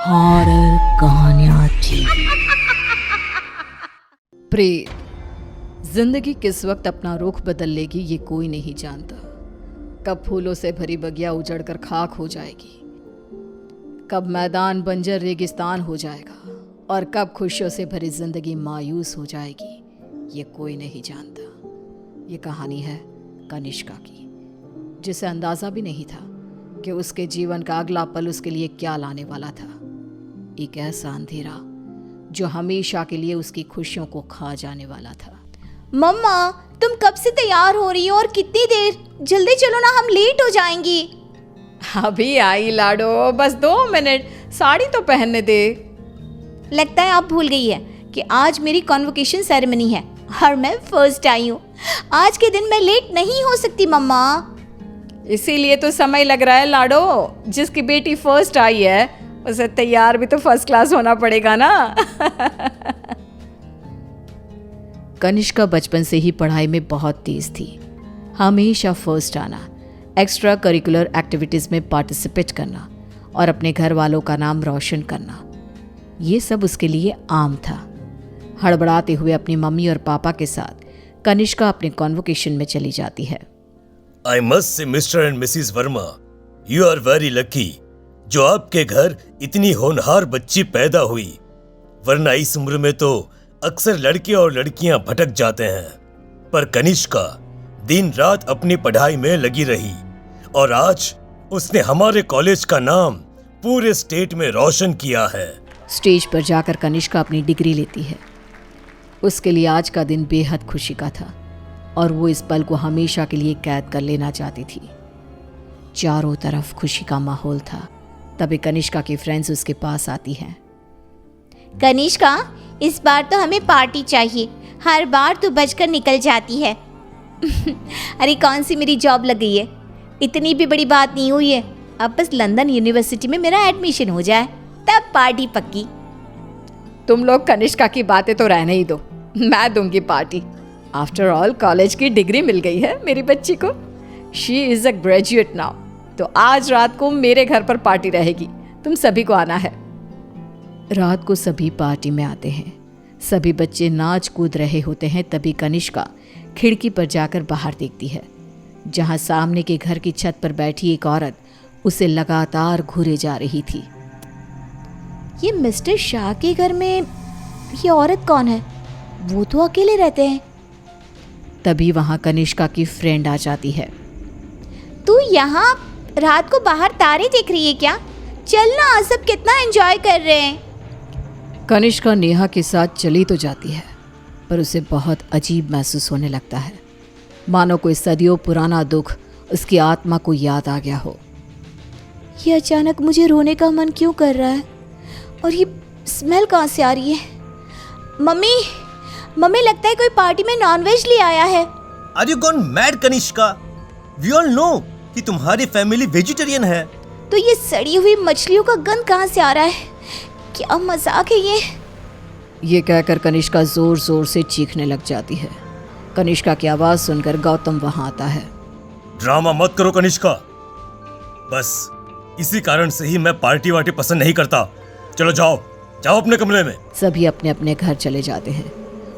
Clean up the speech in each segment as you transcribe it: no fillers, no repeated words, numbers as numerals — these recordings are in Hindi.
हॉरर कहानियां थी। प्रेत, जिंदगी किस वक्त अपना रुख बदल लेगी ये कोई नहीं जानता। कब फूलों से भरी बगिया उजड़कर खाक हो जाएगी, कब मैदान बंजर रेगिस्तान हो जाएगा और कब खुशियों से भरी जिंदगी मायूस हो जाएगी ये कोई नहीं जानता। ये कहानी है कनिष्का की, जिसे अंदाजा भी नहीं था कि उसके जीवन का अगला पल उसके लिए क्या लाने वाला था। एक ऐसा अंधेरा जो हमेशा के लिए उसकी खुशियों को खा जाने वाला था। मम्मा, तुम कब से तैयार हो रही हो और कितनी देर? जल्दी चलो ना, हम लेट हो जाएंगी। अभी आई लाडो, बस 2 मिनट, साड़ी तो पहनने दे। लगता है आप भूल गई है कि आज मेरी कॉन्वोकेशन सेरेमनी है और मैं फर्स्ट आई हूँ। आज के दिन मैं लेट नहीं हो सकती मम्मा। इसीलिए तो समय लग रहा है लाडो। जिसकी बेटी फर्स्ट आई है उसे तैयार भी तो फर्स्ट क्लास होना पड़ेगा ना। कनिष्का बचपन से ही पढ़ाई में बहुत तेज थी। हमेशा फर्स्ट आना, एक्स्ट्रा करिकुलर एक्टिविटीज़ में पार्टिसिपेट करना और अपने घर वालों का नाम रोशन करना, ये सब उसके लिए आम था। हड़बड़ाते हुए अपनी मम्मी और पापा के साथ कनिष्का अपने कॉन्वोकेशन में चली जाती है। I must say, Mr. and Mrs. Verma, you are very lucky जो आपके घर इतनी होनहार बच्ची पैदा हुई, वरना इस उम्र में तो अक्सर लड़के और लड़कियां भटक जाते हैं। पर कनिष्का दिन रात अपनी पढ़ाई में लगी रही और आज उसने हमारे कॉलेज का नाम पूरे स्टेट में रोशन किया है। स्टेज पर जाकर कनिष्का अपनी डिग्री लेती है। उसके लिए आज का दिन बेहद खुशी का था और वो इस पल को हमेशा के लिए कैद कर लेना चाहती थी। चारों तरफ खुशी का माहौल था। तभी कनिष्का की फ्रेंड्स उसके पास आती हैं। कनिष्का, इस बार तो हमें पार्टी चाहिए। हर बार तू बचकर निकल जाती है। अरे कौन सी मेरी जॉब लग गई है, इतनी भी बड़ी बात नहीं हुई है। अब बस लंदन यूनिवर्सिटी में मेरा एडमिशन हो जाए तब पार्टी पक्की। तुम लोग कनिष्का की बातें तो रहने ही दो, मैं दूंगी पार्टी। आफ्टर ऑल कॉलेज की डिग्री मिल गई है मेरी बच्ची को। She is a graduate now. तो आज रात को मेरे घर पर पार्टी रहेगी, तुम सभी को आना है। रात को सभी पार्टी में आते हैं। सभी बच्चे नाच कूद रहे होते हैं। तभी कनिष्का खिड़की पर जाकर बाहर देखती है, जहां सामने के घर की छत पर बैठी एक औरत उसे लगातार घूरे जा रही थी। ये मिस्टर शाह के घर में ये औरत कौन है? वो तो अकेले रहते हैं। तभी वहां कनिष्का की फ्रेंड आ जाती है। तू यहाँ रात को बाहर तारे देख रही है क्या? चल ना, सब कितना एंजॉय कर रहे हैं। कनिष्का नेहा के साथ चली तो जाती है, पर उसे बहुत अजीब महसूस होने लगता है, मानो कोई सदियों पुराना दुख उसकी आत्मा को याद आ गया हो। ये अचानक मुझे रोने का मन क्यों कर रहा है? और ये स्मेल कहाँ से आ रही है? मम्मी लगता है कोई पार्टी में नॉनवेज ले आया है। Are you gone mad, Kanishka? We all know कि तुम्हारी फैमिली वेजिटेरियन है। तो ये सड़ी हुई मछलियों का गंध कहाँ से आ रहा है? क्या मजाक है ये कहकर कनिष्का जोर जोर से चीखने लग जाती है। कनिष्का की आवाज सुनकर गौतम वहां आता है। ड्रामा मत करो कनिष्का, बस इसी कारण से ही मैं पार्टी वार्टी पसंद नहीं करता। चलो जाओ अपने कमरे में। सभी अपने अपने घर चले जाते हैं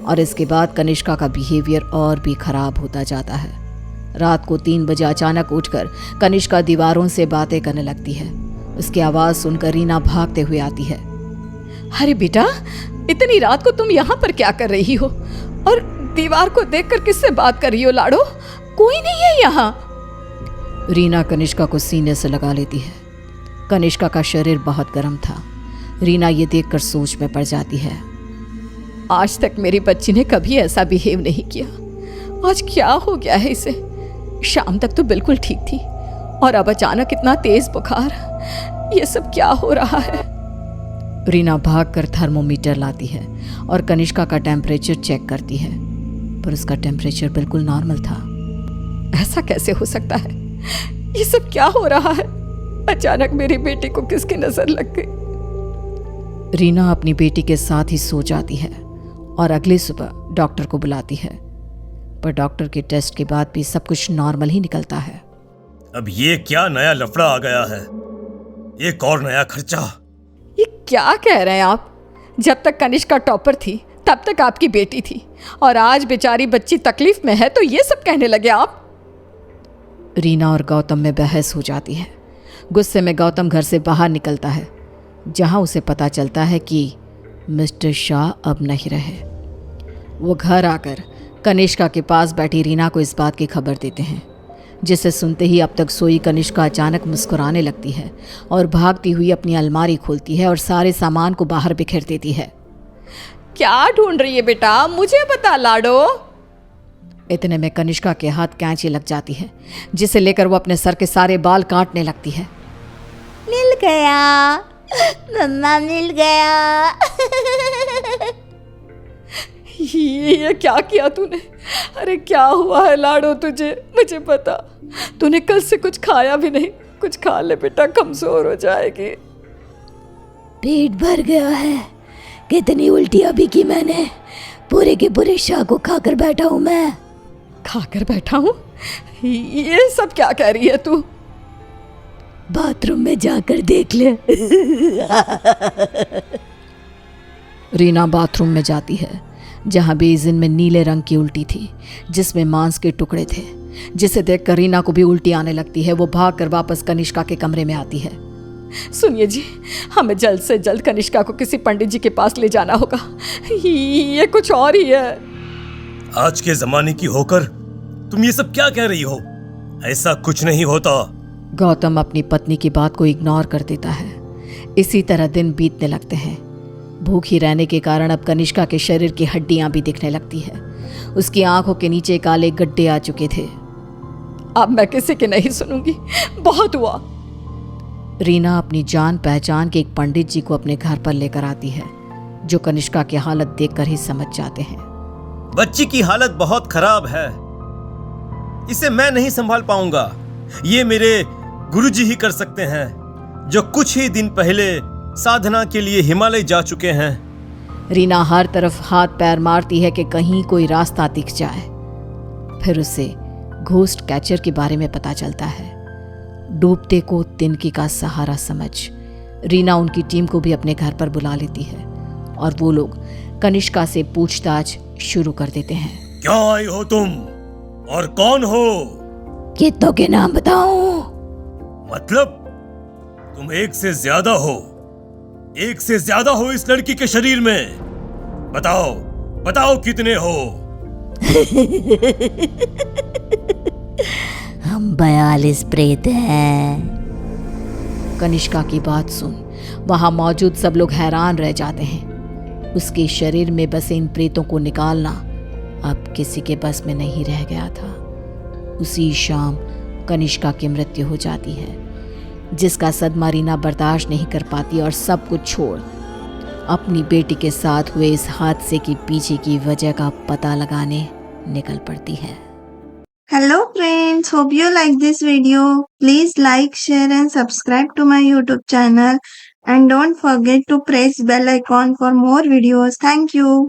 और इसके बाद कनिष्का का बिहेवियर और भी खराब होता जाता है। रात को 3 बजे अचानक उठकर कनिष्का दीवारों से बातें करने लगती है। उसकी आवाज़ सुनकर रीना भागते हुए आती है। अरे बेटा, इतनी रात को तुम यहाँ पर क्या कर रही हो? और दीवार को देखकर किससे बात कर रही हो लाडो? कोई नहीं है यहाँ। रीना कनिष्का को सीने से लगा लेती है। कनिष्का का शरीर बहुत गर्म था। रीना ये देखकर सोच में पड़ जाती है। आज तक मेरी बच्ची ने कभी ऐसा बिहेव नहीं किया, आज क्या हो गया है इसे? शाम तक तो बिल्कुल ठीक थी और अब अचानक इतना तेज बुखार। ये सब क्या हो रहा है? रीना भागकर थर्मोमीटर लाती है और कनिष्का का टेम्परेचर चेक करती है, पर उसका टेम्परेचर बिल्कुल नॉर्मल था। ऐसा कैसे हो सकता है? ये सब क्या हो रहा है? अचानक मेरी बेटी को किसकी नजर लग गई? रीना अपनी बेटी के साथ ही सो जाती है और अगली सुबह डॉक्टर को बुलाती है, पर डॉक्टर के टेस्ट के बाद भी सब कुछ नॉर्मल ही निकलता है। अब ये क्या नया लफड़ा आ गया है? एक और नया खर्चा। ये क्या कह रहे हैं आप? जब तक कनिष्का टॉपर थी तब तक आपकी बेटी थी, और आज बेचारी बच्ची तकलीफ में है तो ये सब कहने लगे आप? रीना और गौतम में बहस हो जाती है। गुस्से में गौतम घर से बाहर निकलता है, जहां उसे पता चलता है कि मिस्टर शाह अब नहीं रहे। वो घर आकर कनिष्का के पास बैठी रीना को इस बात की खबर देते हैं, जिसे सुनते ही अब तक सोई कनिष्का अचानक मुस्कुराने लगती है और भागती हुई अपनी अलमारी खोलती है और सारे सामान को बाहर बिखेर देती है। क्या ढूंढ रही है बेटा, मुझे बता लाडो। इतने में कनिष्का के हाथ कैंची लग जाती है, जिसे लेकर वो अपने सर के सारे बाल काटने लगती है। मिल गया मम्मा, मिल गया। ये क्या किया तूने? अरे क्या हुआ है लाडो तुझे? मुझे बता। तूने कल से कुछ खाया भी नहीं। कुछ खा ले बेटा, कमजोर हो जाएगी। पेट भर गया है। कितनी उल्टियां भी की मैंने। पूरे के पूरे शाह को खाकर बैठा हूं मैं। खाकर बैठा हूँ? ये सब क्या कह रही है तू? बाथरूम में जाकर देख ले। रीना बाथरूम में जाती है, जहां बेसिन में नीले रंग की उल्टी थी, जिसमें मांस के टुकड़े थे, जिसे देखकर रीना को भी उल्टी आने लगती है। वो भागकर वापस कनिष्का के कमरे में आती है। सुनिए जी, हमें जल्द से जल्द कनिष्का को किसी पंडित जी के पास ले जाना होगा। ये कुछ और ही है। आज के जमाने की होकर तुम ये सब क्या कह रही हो? ऐसा कुछ नहीं होता। गौतम अपनी पत्नी की बात को इग्नोर कर देता है। इसी तरह दिन बीतने लगते हैं। भूखी रहने के कारण अब कनिष्का के शरीर की हड्डियां भी दिखने लगती है। उसकी आंखों के नीचे काले गड्ढे आ चुके थे। अब मैं किसी की नहीं सुनूंगी, बहुत हुआ। रीना अपनी जान पहचान के एक पंडित जी को अपने घर पर लेकर आती है, जो कनिष्का की हालत देखकर ही समझ जाते हैं। बच्ची की हालत बहुत खराब है, इसे मैं नहीं संभाल पाऊंगा। ये मेरे गुरुजी ही कर सकते हैं, जो कुछ ही दिन पहले साधना के लिए हिमालय जा चुके हैं। रीना हर तरफ हाथ पैर मारती है कि कहीं कोई रास्ता दिख जाए। फिर उसे घोस्ट कैचर के बारे में पता चलता है। डूबते को तिनकी का सहारा समझ रीना उनकी टीम को भी अपने घर पर बुला लेती है, और वो लोग कनिष्का से पूछताछ शुरू कर देते हैं। क्या आई हो तुम और कौन हो? कितनों के नाम बताऊं? मतलब तुम एक से ज्यादा हो, एक से ज्यादा हो इस लड़की के शरीर में। बताओ बताओ कितने हो? हम 42 प्रेत हैं। कनिष्का की बात सुन वहां मौजूद सब लोग हैरान रह जाते हैं। उसके शरीर में बसे इन प्रेतों को निकालना अब किसी के बस में नहीं रह गया था। उसी शाम कनिष्का की मृत्यु हो जाती है, जिसका सदमा रीना बर्दाश्त नहीं कर पाती और सब कुछ छोड़ अपनी बेटी के साथ हुए इस हादसे के पीछे की वजह का पता लगाने निकल पड़ती है। Hello friends, hope you like this video. Please like, share and subscribe to my YouTube channel and don't forget to press bell icon for more videos. Thank you.